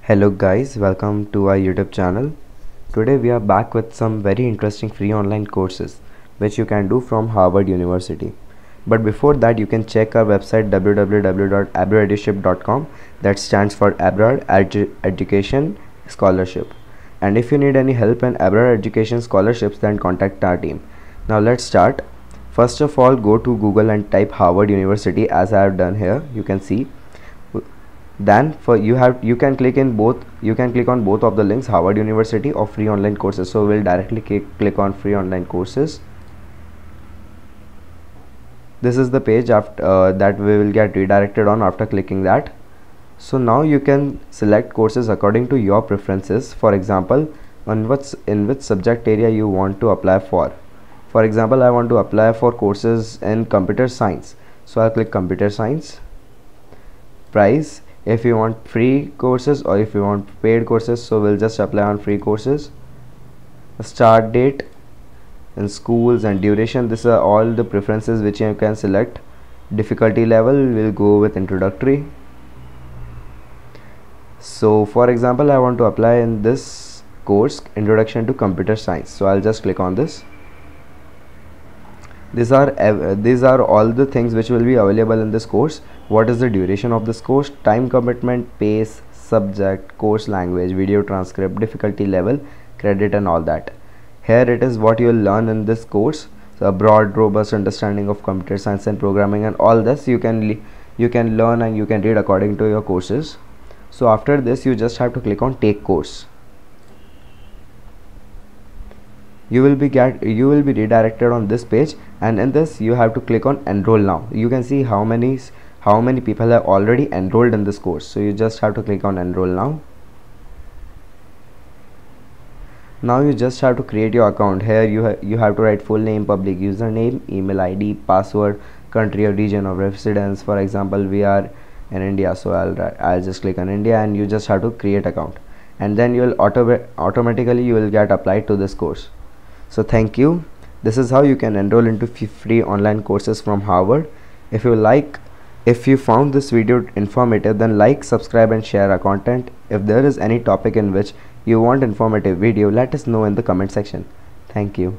Hello guys, welcome to our YouTube channel. Today we are back with some very interesting free online courses which you can do from Harvard University. But before that, you can check our website www.abroadeduship.com, that stands for Abroad Education Scholarship. And if you need any help in abroad education scholarships, then contact our team. Now let's start. First of all, go to Google and type Harvard University, as I have done here. You can see. Then you can click on both of the links, Harvard University or free online courses. So we'll directly click on free online courses. This is the page after that we will get redirected on after clicking that. So now you can select courses according to your preferences. For example, in which subject area you want to apply for. For example, I want to apply for courses in computer science, so I'll click computer science. Price, if you want free courses or if you want paid courses, so we'll just apply on free courses. Start date and schools and duration, these are all the preferences which you can select. Difficulty level, we'll go with introductory. So for example, I want to apply in this course, Introduction to Computer Science, so I'll just click on this. These are all the things which will be available in this course. What is the duration of this course, time commitment, pace, subject, course language, video transcript, difficulty level, credit, and all that. Here it is what you will learn in this course. So a broad, robust understanding of computer science and programming, and all this you can learn and you can read according to your courses. So after this, you just have to click on take course. You will be redirected on this page, and in this you have to click on enroll now. You can see how many people have already enrolled in this course, so you just have to click on enroll now. Now you just have to create your account. Here you have to write full name, public username, email ID, password, country or region of residence. For example, we are in India, so I'll just click on India, and you just have to create account, and then you will automatically get applied to this course. So thank you. This is how you can enroll into free online courses from Harvard. If you found this video informative, then like, subscribe, and share our content. If there is any topic in which you want informative video, let us know in the comment section. Thank you.